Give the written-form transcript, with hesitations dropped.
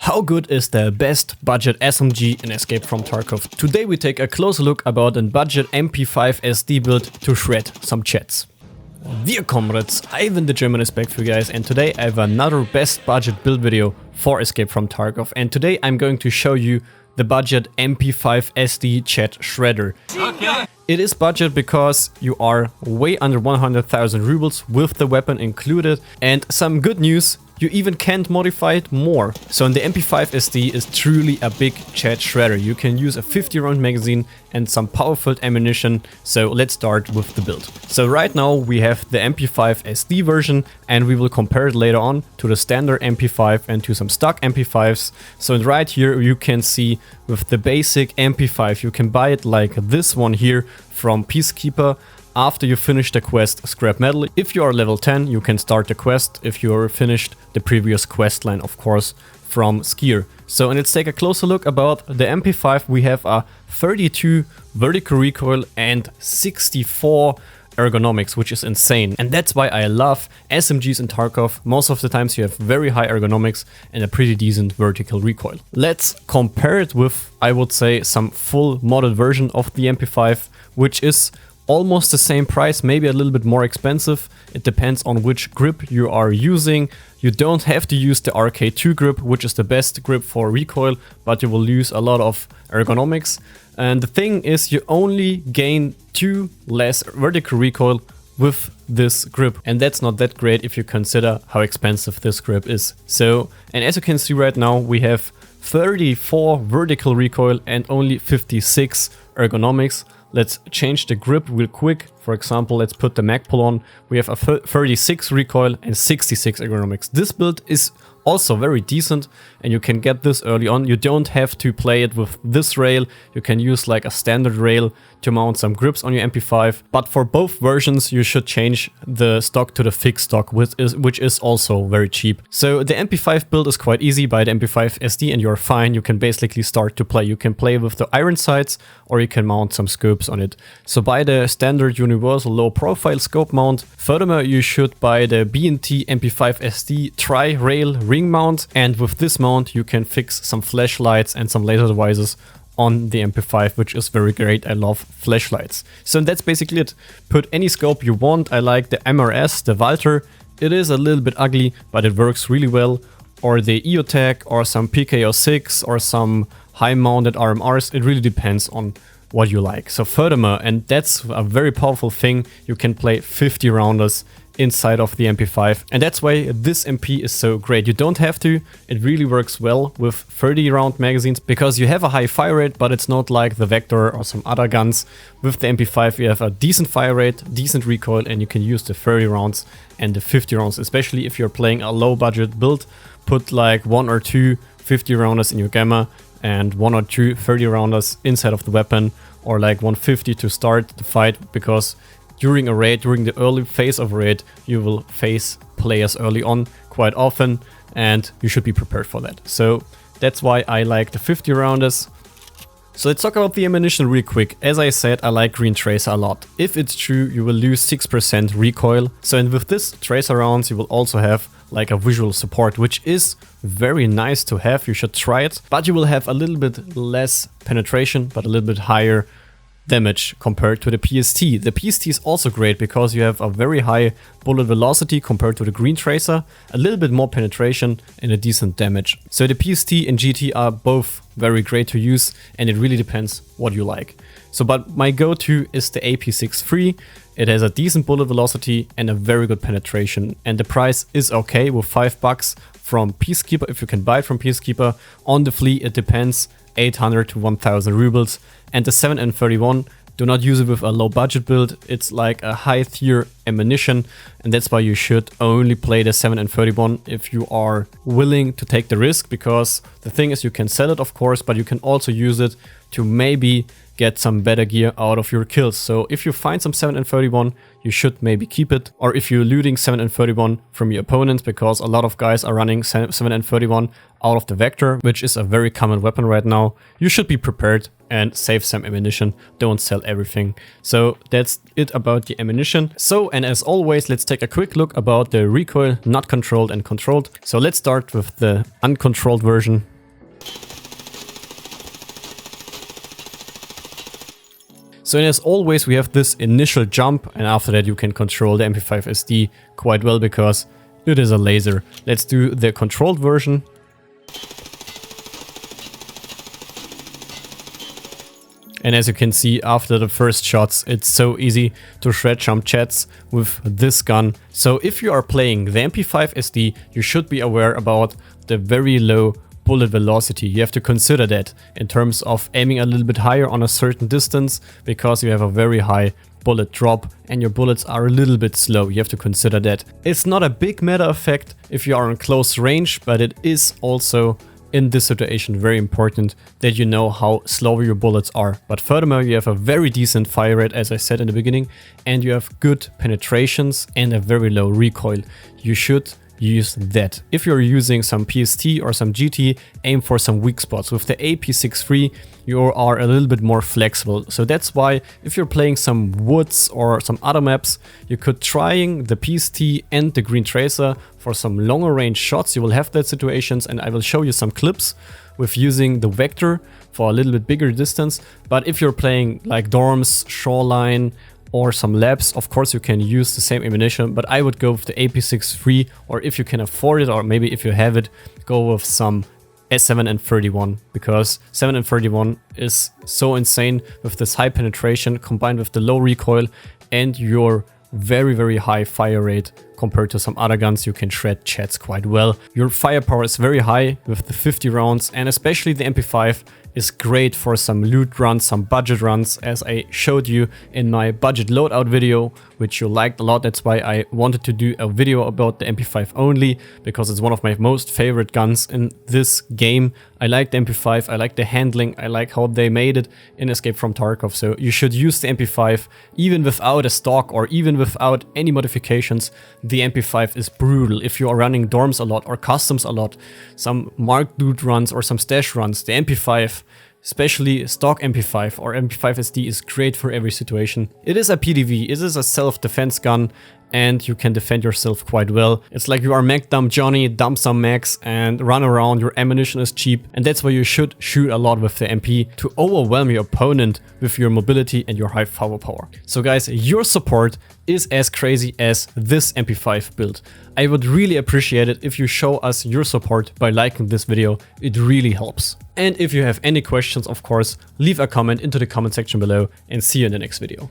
How good is the best budget SMG in Escape from Tarkov? Today we take a closer look about a budget MP5 SD build to shred some chats. Dear comrades, Ivan the German is back for you guys, and today I have another best budget build video for Escape from Tarkov, and today I'm going to show you the budget MP5 SD chat shredder. Okay. It is budget because you are way under 100,000 rubles with the weapon included, and some good news, you even can't modify it more. So in the MP5 SD is truly a big chat shredder. You can use a 50 round magazine and some powerful ammunition. So let's start with the build. So right now we have the MP5 SD version, and we will compare it later on to the standard MP5 and to some stock MP5s. So right here you can see with the basic MP5 you can buy it like this one here from Peacekeeper. After you finish the quest Scrap Metal, if you are level 10, you can start the quest if you are finished the previous quest line, of course, from Skier. So, and let's take a closer look about the MP5. We have a 32 vertical recoil and 64 ergonomics, which is insane. And that's why I love SMGs in Tarkov. Most of the times you have very high ergonomics and a pretty decent vertical recoil. Let's compare it with, I would say, some full modded version of the MP5, which is almost the same price, maybe a little bit more expensive. It depends on which grip you are using. You don't have to use the RK2 grip, which is the best grip for recoil, but you will lose a lot of ergonomics. And the thing is, you only gain 2 less vertical recoil with this grip, and that's not that great if you consider how expensive this grip is. So, and as you can see right now, we have 34 vertical recoil and only 56 ergonomics. Let's change the grip real quick. For example, let's put the mag pull on. We have a 36 recoil and 66 ergonomics. This build is also very decent, and you can get this early on. You don't have to play it with this rail. You can use like a standard rail to mount some grips on your MP5. But for both versions, you should change the stock to the fixed stock, which is also very cheap. So the MP5 build is quite easy. Buy the MP5 SD and you're fine. You can basically start to play. You can play with the iron sights, or you can mount some scopes on it. So buy the standard universal low profile scope mount. Furthermore, you should buy the B&T MP5 SD tri-rail ring mount, and with this mount you can fix some flashlights and some laser devices on the MP5, which is very great. I love flashlights. So that's basically it. Put any scope you want. I like the MRS, the Walter. It is a little bit ugly, but it works really well. Or the EOTech, or some PKO6, or some high mounted RMRs. It really depends on what you like. So furthermore, and that's a very powerful thing, you can play 50 rounders inside of the MP5, and that's why this MP is so great. You don't have to, it really works well with 30 round magazines because you have a high fire rate, but it's not like the Vector or some other guns. With the MP5 you have a decent fire rate, decent recoil, and you can use the 30 rounds and the 50 rounds, especially if you're playing a low budget build. Put like 1 or 2 50 rounders in your Gamma and 1 or 2 30 rounders inside of the weapon, or like 150 to start the fight, because during a raid, during the early phase of a raid, you will face players early on quite often, and you should be prepared for that. So that's why I like the 50 rounders. So let's talk about the ammunition real quick. As I said, I like green tracer a lot. If it's true, you will lose 6% recoil. So, and with this tracer rounds, you will also have like a visual support, which is very nice to have. You should try it, but you will have a little bit less penetration, but a little bit higher damage compared to the PST. The PST is also great because you have a very high bullet velocity compared to the green tracer, a little bit more penetration and a decent damage. So the PST and GT are both very great to use, and it really depends what you like. So, but my go-to is the AP6 It has a decent bullet velocity and a very good penetration, and the price is okay with $5 from Peacekeeper if you can buy it from Peacekeeper. On the fleet it depends, 800 to 1000 rubles. And the 7N31, do not use it with a low budget build. It's like a high tier ammunition, and that's why you should only play the 7N31 if you are willing to take the risk, because the thing is, you can sell it of course, but you can also use it to maybe get some better gear out of your kills. So if you find some 7N31, you should maybe keep it. Or if you're looting 7N31 from your opponents, because a lot of guys are running 7N31 out of the Vector, which is a very common weapon right now, you should be prepared and save some ammunition. Don't sell everything. So that's it about the ammunition. So, and as always, let's take a quick look about the recoil, not controlled and controlled. So let's start with the uncontrolled version. So as always, we have this initial jump, and after that you can control the MP5 SD quite well because it is a laser. Let's do the controlled version. And as you can see, after the first shots, it's so easy to shred some chats with this gun. So if you are playing the MP5 SD, you should be aware about the very low bullet velocity. You have to consider that in terms of aiming a little bit higher on a certain distance, because you have a very high bullet drop and your bullets are a little bit slow. You have to consider that. It's not a big meta effect if you are in close range, but it is also in this situation very important that you know how slow your bullets are. But furthermore, you have a very decent fire rate, as I said in the beginning, and you have good penetrations and a very low recoil. You should use that. If you're using some PST or some GT, aim for some weak spots. With the AP63 you are a little bit more flexible. So that's why if you're playing some woods or some other maps, you could trying the PST and the Green Tracer for some longer range shots. You will have that situations, and I will show you some clips with using the Vector for a little bit bigger distance. But if you're playing like dorms, shoreline, or some labs, of course you can use the same ammunition, but I would go with the AP63, or if you can afford it, or maybe if you have it, go with some S7 and 31, because 7 and 31 is so insane with this high penetration combined with the low recoil and your very high fire rate. Compared to some other guns, you can shred chats quite well. Your firepower is very high with the 50 rounds, and especially the MP5 is great for some loot runs, some budget runs, as I showed you in my budget loadout video, which you liked a lot. That's why I wanted to do a video about the MP5 only, because it's one of my most favorite guns in this game. I like the MP5, I like the handling, I like how they made it in Escape from Tarkov. So you should use the MP5 even without a stock or even without any modifications. The MP5 is brutal. If you are running dorms a lot or customs a lot, some marked loot runs or some stash runs, the MP5, especially stock MP5 or MP5 SD, is great for every situation. It is a PDV, it is a self-defense gun, and you can defend yourself quite well. It's like you are Mac Dump Johnny, dump some max and run around. Your ammunition is cheap, and that's why you should shoot a lot with the MP to overwhelm your opponent with your mobility and your high firepower. So guys, your support is as crazy as this MP5 build. I would really appreciate it if you show us your support by liking this video. It really helps. And if you have any questions, of course, leave a comment into the comment section below, and see you in the next video.